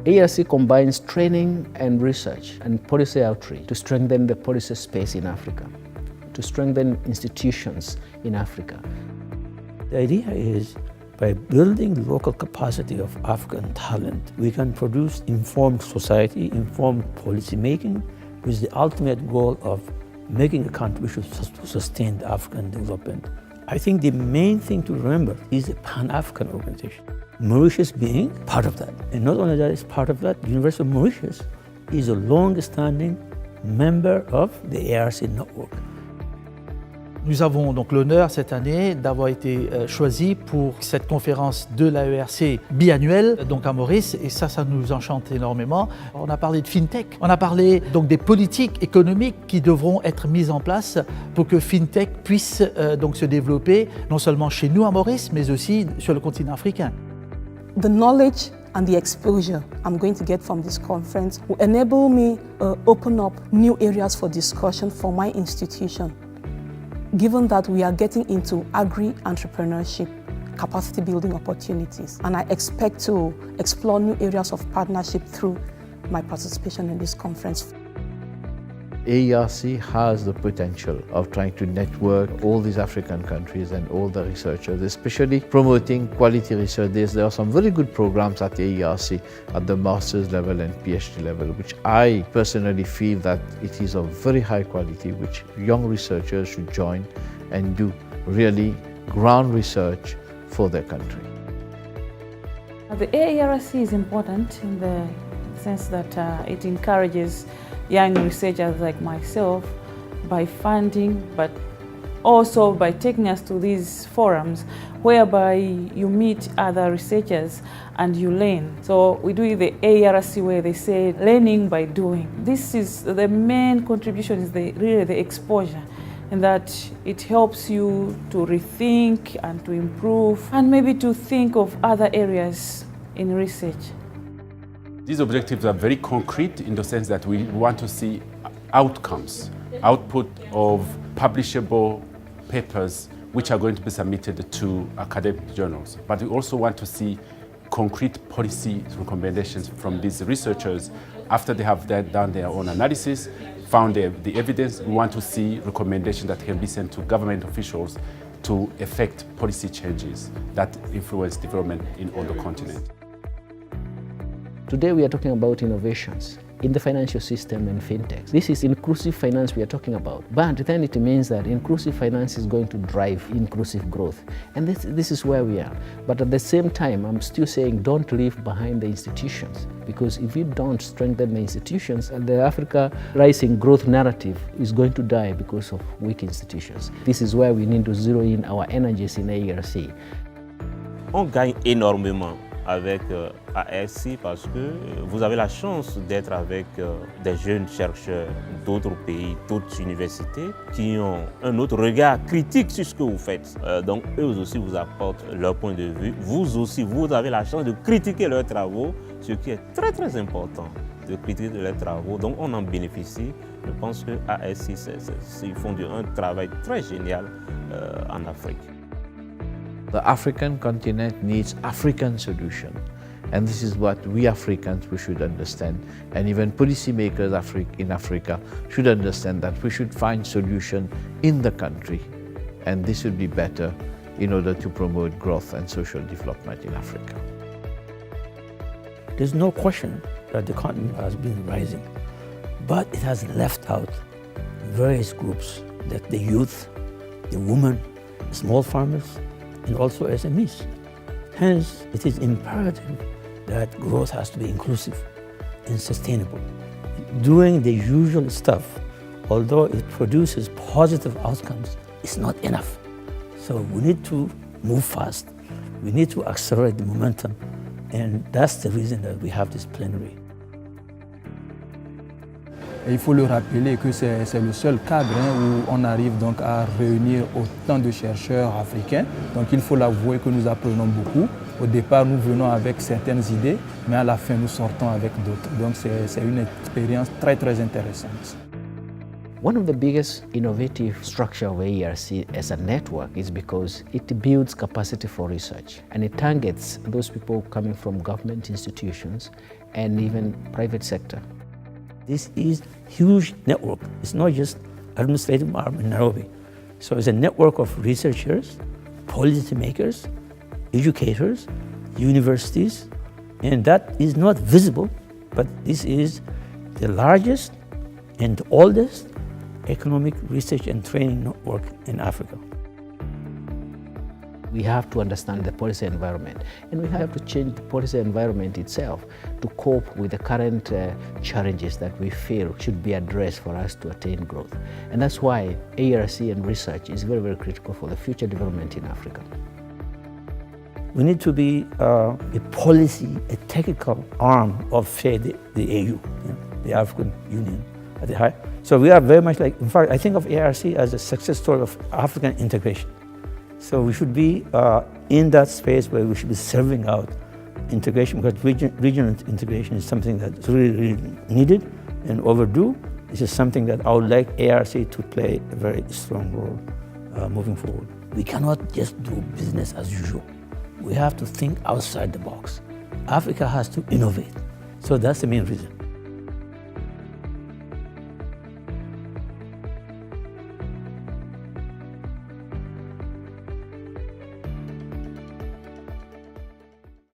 AERC combines training and research and policy outreach to strengthen the policy space in Africa, to strengthen institutions in Africa. The idea is, by building local capacity of African talent, we can produce informed society, informed policy making, with the ultimate goal of making a contribution to sustain the African development. I think the main thing to remember is a Pan-African organization. Mauritius being part of that. And not only that, it's part of that, the University of Mauritius is a long-standing member of the AERC network. Nous avons donc l'honneur cette année d'avoir été choisis pour cette conférence de l'AERC biannuelle donc à Maurice, et ça nous enchante énormément. On a parlé de FinTech, on a parlé donc des politiques économiques qui devront être mises en place pour que FinTech puisse donc se développer non seulement chez nous à Maurice, mais aussi sur le continent africain. The knowledge and the exposure I'm going to get from this conference will enable me open up new areas for discussion for my institution. Given that we are getting into agri-entrepreneurship, capacity building opportunities, and I expect to explore new areas of partnership through my participation in this conference. AERC has the potential of trying to network all these African countries and all the researchers, especially promoting quality research. There are some very good programs at AERC at the master's level and PhD level, which I personally feel that it is of very high quality, which young researchers should join and do really ground research for their country. The AERC is important in the sense that it encourages young researchers like myself by funding, but also by taking us to these forums whereby you meet other researchers and you learn. So we do it the AERC where they say learning by doing. This is the main contribution, is really the exposure, and that it helps you to rethink and to improve and maybe to think of other areas in research. These objectives are very concrete in the sense that we want to see outcomes, output of publishable papers which are going to be submitted to academic journals. But we also want to see concrete policy recommendations from these researchers after they have done their own analysis, found the evidence. We want to see recommendations that can be sent to government officials to effect policy changes that influence development in all the continent. Today we are talking about innovations in the financial system and fintech. This is inclusive finance we are talking about, but then it means that inclusive finance is going to drive inclusive growth, and this is where we are. But at the same time, I'm still saying don't leave behind the institutions, because if you don't strengthen the institutions, the Africa rising growth narrative is going to die because of weak institutions. This is where we need to zero in our energies in AERC. On gagne énormément avec AERC parce que vous avez la chance d'être avec des jeunes chercheurs d'autres pays, d'autres universités qui ont un autre regard critique sur ce que vous faites. Donc eux aussi vous apportent leur point de vue. Vous aussi, vous avez la chance de critiquer leurs travaux, ce qui est très très important, de critiquer leurs travaux. Donc on en bénéficie. Je pense que AERC, ils font un travail très génial en Afrique. The African continent needs African solution, and this is what we Africans we should understand, and even policymakers in Africa should understand that we should find solution in the country, and this would be better in order to promote growth and social development in Africa. There's no question that the continent has been rising, but it has left out various groups, like the youth, the women, the small farmers, and also SMEs. Hence, it is imperative that growth has to be inclusive and sustainable. Doing the usual stuff, although it produces positive outcomes, is not enough. So we need to move fast. We need to accelerate the momentum, and that's the reason that we have this plenary. Et il faut le rappeler que c'est le seul cadre où on arrive donc à réunir autant de chercheurs africains. Donc il faut l'avouer que nous apprenons beaucoup. Au départ, nous venons avec certaines idées, mais à la fin, nous sortons avec d'autres. Donc c'est une expérience très très intéressante. One of the biggest innovative structure of AERC as a network is because it builds capacity for research, and it targets those people coming from government institutions and even private sector. This is a huge network. It's not just administrative arm in Nairobi. So it's a network of researchers, policymakers, educators, universities, and that is not visible, but this is the largest and oldest economic research and training network in Africa. We have to understand the policy environment, and we have to change the policy environment itself to cope with the current challenges that we feel should be addressed for us to attain growth. And that's why AERC and research is very, very critical for the future development in Africa. We need to be a policy, a technical arm of, say, the AU, the African Union at the high. So we are very much like, in fact, I think of AERC as a success story of African integration. So we should be in that space where we should be serving out integration, because regional integration is something that's really, really needed and overdue. This is something that I would like AERC to play a very strong role moving forward. We cannot just do business as usual. We have to think outside the box. Africa has to innovate. So that's the main reason.